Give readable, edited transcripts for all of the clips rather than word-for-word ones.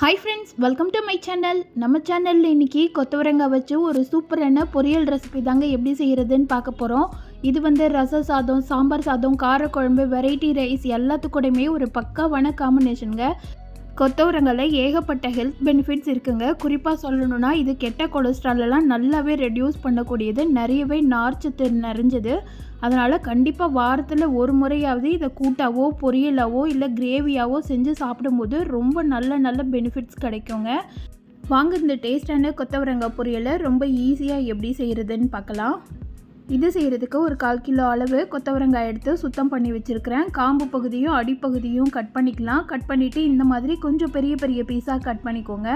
Hi friends, welcome to my channel. நம்ம சேனல்ல இன்னைக்கு கொத்தவரங்காய் வச்சு ஒரு சூப்பரான பொரியல் ரெசிபி தாங்க எப்படி செய்யறதுன்னு பார்க்க போறோம். இது வந்து ரச சாதம், சாம்பார் சாதம், கார குழம்பு, வெரைட்டி ரைஸ் எல்லாத்துக்கூடமே ஒரு பக்காவான காம்பினேஷனுங்க. கொத்தவரங்காயில ஏகப்பட்ட ஹெல்த் பெனிஃபிட்ஸ் இருக்குங்க. குறிப்பாக சொல்லணும்னா இது கெட்ட கொலஸ்ட்ராலெல்லாம் நல்லாவே ரெடியூஸ் பண்ணக்கூடியது, நிறையவே நார்ச்சத்து நிறைஞ்சது. அதனால் கண்டிப்பாக வாரத்தில் ஒரு முறையாவது இதை கூட்டாவோ பொரியலாவோ இல்லை கிரேவியாவோ செஞ்சு சாப்பிடும்போது ரொம்ப நல்ல பெனிஃபிட்ஸ் கிடைக்குங்க. வாங்க இந்த டேஸ்டான கொத்தவரங்காய் பொரியலை ரொம்ப ஈஸியாக எப்படி செய்கிறதுன்னு பார்க்கலாம். இது செய்கிறதுக்கு ஒரு 1/4 கிலோ அளவு கொத்தவரங்காய் எடுத்து சுத்தம் பண்ணி வச்சுருக்கிறேன். காம்பு பகுதியும் அடிப்பகுதியும் கட் பண்ணிக்கலாம். கட் பண்ணிவிட்டு இந்த மாதிரி கொஞ்சம் பெரிய பெரிய பீஸாக கட் பண்ணிக்கோங்க.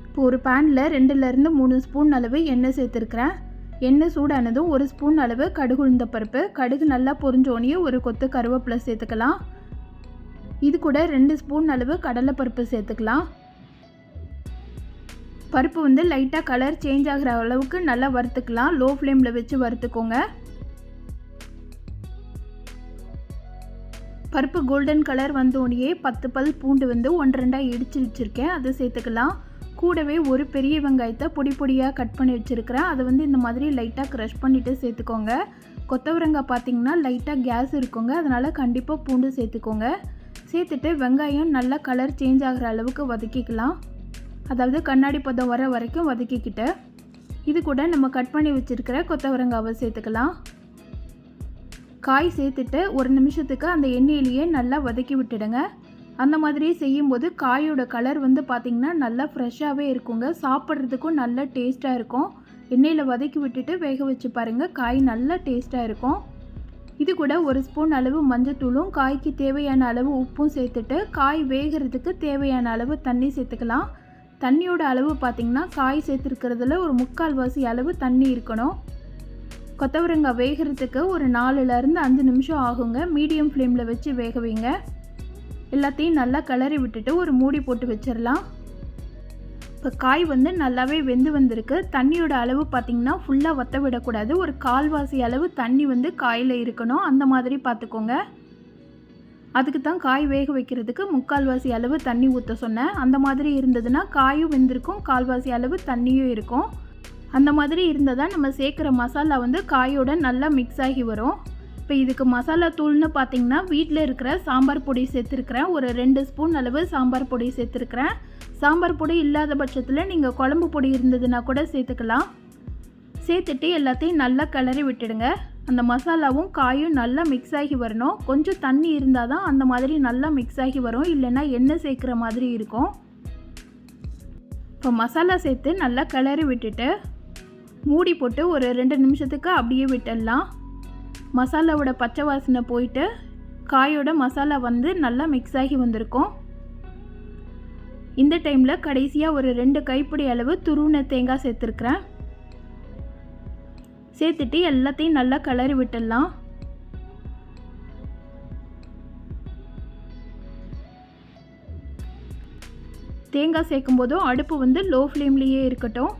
இப்போ ஒரு பேனில் 2லேருந்து 3 ஸ்பூன் அளவு எண்ணெய் சேர்த்துருக்கிறேன். எண்ணெய் சூடானதும் 1 ஸ்பூன் அளவு கடுகு உளுந்த பருப்பு, கடுகு நல்லா பொரிஞ்சோடனே ஒரு கொத்து கருவேப்பிலை சேர்த்துக்கலாம். இது கூட 2 ஸ்பூன் அளவு கடலைப்பருப்பு சேர்த்துக்கலாம். பருப்பு வந்து லைட்டாக கலர் சேஞ்ச் ஆகிற அளவுக்கு நல்லா வறுத்துக்கலாம். லோ ஃப்ளேமில் வச்சு வறுத்துக்கோங்க. பருப்பு கோல்டன் கலர் வந்தோடனே 10 பல் பூண்டு வந்து 1-2 இடித்து வச்சுருக்கேன், அதை சேர்த்துக்கலாம். கூடவே ஒரு பெரிய வெங்காயத்தை பொடியாக கட் பண்ணி வச்சுருக்கிறேன், அதை வந்து இந்த மாதிரி லைட்டாக க்ரஷ் பண்ணிவிட்டு சேர்த்துக்கோங்க. கொத்தவரங்காய் பார்த்திங்கன்னா லைட்டாக கேஸ் இருக்குங்க, அதனால் கண்டிப்பாக பூண்டு சேர்த்துக்கோங்க. சேர்த்துட்டு வெங்காயம் நல்லா கலர் சேஞ்ச் ஆகிற அளவுக்கு வதக்கிக்கலாம். அதாவது கண்ணாடி பதம் வர வரைக்கும் வதக்கிக்கிட்டு இது கூட நம்ம கட் பண்ணி வச்சுருக்கிற கொத்தவரங்காவை சேர்த்துக்கலாம். காய் சேர்த்துட்டு 1 நிமிஷத்துக்கு அந்த எண்ணெயிலேயே நல்லா வதக்கி விட்டுடுங்க. அந்த மாதிரி செய்யும்போது காயோட கலர் வந்து பார்த்திங்கன்னா நல்லா ஃப்ரெஷ்ஷாகவே இருக்குங்க, சாப்பிட்றதுக்கும் நல்ல டேஸ்ட்டாக இருக்கும். எண்ணெயில் வதக்கி விட்டுட்டு வேக வச்சு பாருங்கள், காய் நல்லா டேஸ்ட்டாக இருக்கும். இது கூட 1 ஸ்பூன் அளவு மஞ்சத்தூளும் காய்க்கு தேவையான அளவு உப்பும் சேர்த்துட்டு காய் வேகிறதுக்கு தேவையான அளவு தண்ணி சேர்த்துக்கலாம். தண்ணியோட அளவு பார்த்திங்கன்னா காய் சேர்த்துருக்கிறதுல ஒரு 3/4 வாசி அளவு தண்ணி இருக்கணும். கொத்தவரங்காய் வேகிறதுக்கு ஒரு 4லேருந்து 5 நிமிஷம் ஆகுங்க. மீடியம் ஃப்ளேமில் வச்சு வேக வைங்க. எல்லாத்தையும் நல்லா கிளறி விட்டுட்டு ஒரு மூடி போட்டு வச்சிடலாம். இப்போ காய் வந்து நல்லாவே வெந்து வந்திருக்கு. தண்ணியோட அளவு பார்த்திங்கன்னா ஃபுல்லாக வற்ற விடக்கூடாது, ஒரு 1/4 வாசி அளவு தண்ணி வந்து காயில் இருக்கணும், அந்த மாதிரி பார்த்துக்கோங்க. அதுக்கு தான் காய் வேக வைக்கிறதுக்கு 3/4 வாசி அளவு தண்ணி ஊற்ற சொன்னேன். அந்த மாதிரி இருந்ததுன்னா காயும் வெந்திருக்கும், 1/4 வாசி அளவு தண்ணியும் இருக்கும். அந்த மாதிரி இருந்தால் தான் நம்ம சேர்க்குற மசாலா வந்து காயோட நல்லா மிக்ஸ் ஆகி வரும். இப்போ இதுக்கு மசாலா தூள்னு பார்த்திங்கன்னா வீட்டில் இருக்கிற சாம்பார் பொடி சேர்த்துருக்கிறேன். ஒரு 2 ஸ்பூன் அளவு சாம்பார் பொடி சேர்த்துருக்கிறேன். சாம்பார் பொடி இல்லாத பட்சத்தில் நீங்கள் குழம்பு பொடி இருந்ததுன்னா கூட சேர்த்துக்கலாம். சேர்த்துட்டு எல்லாத்தையும் நல்லா கிளறி விட்டுடுங்க. அந்த மசாலாவும் காயும் நல்லா மிக்ஸ் ஆகி வரணும். கொஞ்சம் தண்ணி இருந்தால் தான் அந்த மாதிரி நல்லா மிக்ஸ் ஆகி வரும், இல்லைன்னா எண்ணெய் சேர்க்குற மாதிரி இருக்கும். இப்போ மசாலா சேர்த்து நல்லா கிளறி விட்டுட்டு மூடி போட்டு ஒரு 2 நிமிஷத்துக்கு அப்படியே விட்டுடலாம். மசாலாவோட பச்சை வாசனை போயிட்டு காயோட மசாலா வந்து நல்லா மிக்ஸ் ஆகி வந்திருக்கும். இந்த டைமில் கடைசியாக ஒரு 2 கைப்பிடி அளவு துருவின தேங்காய் சேர்த்துருக்குறேன். சேர்த்துட்டு எல்லாத்தையும் நல்லா கிளறி விட்டுடலாம். தேங்காய் சேர்க்கும் போதும் அடுப்பு வந்து லோ ஃப்ளேம்லேயே இருக்கட்டும்.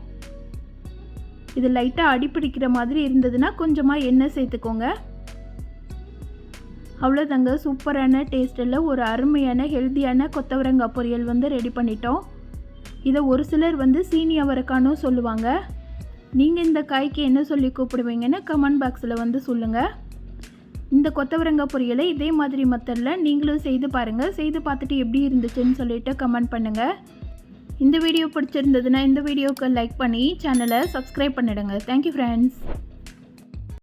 இது லைட்டாக அடிப்பிடிக்கிற மாதிரி இருந்ததுன்னா கொஞ்சமாக எண்ணெய் சேர்த்துக்கோங்க. அவ்வளோதாங்க, சூப்பரான டேஸ்ட்டில் ஒரு அருமையான ஹெல்த்தியான கொத்தவரங்காய் பொரியல் வந்து ரெடி பண்ணிட்டோம். இதை ஒரு சிலர் வந்து சீனி அவரைக்கானும் சொல்லுவாங்க. நீங்கள் இந்த காய்க்கு என்ன சொல்லி கூப்பிடுவீங்கன்னு கமெண்ட் பாக்ஸில் வந்து சொல்லுங்கள். இந்த கொத்தவரங்காய் பொரியலை இதே மாதிரி மெத்தடில் நீங்களும் செய்து பாருங்கள். செய்து பார்த்துட்டு எப்படி இருந்துச்சுன்னு சொல்லிவிட்டு கமெண்ட் பண்ணுங்கள். இந்த வீடியோ பிடிச்சிருந்ததுன்னா இந்த வீடியோவுக்கு லைக் பண்ணி சேனலை சப்ஸ்கிரைப் பண்ணிடுங்க. Thank you friends.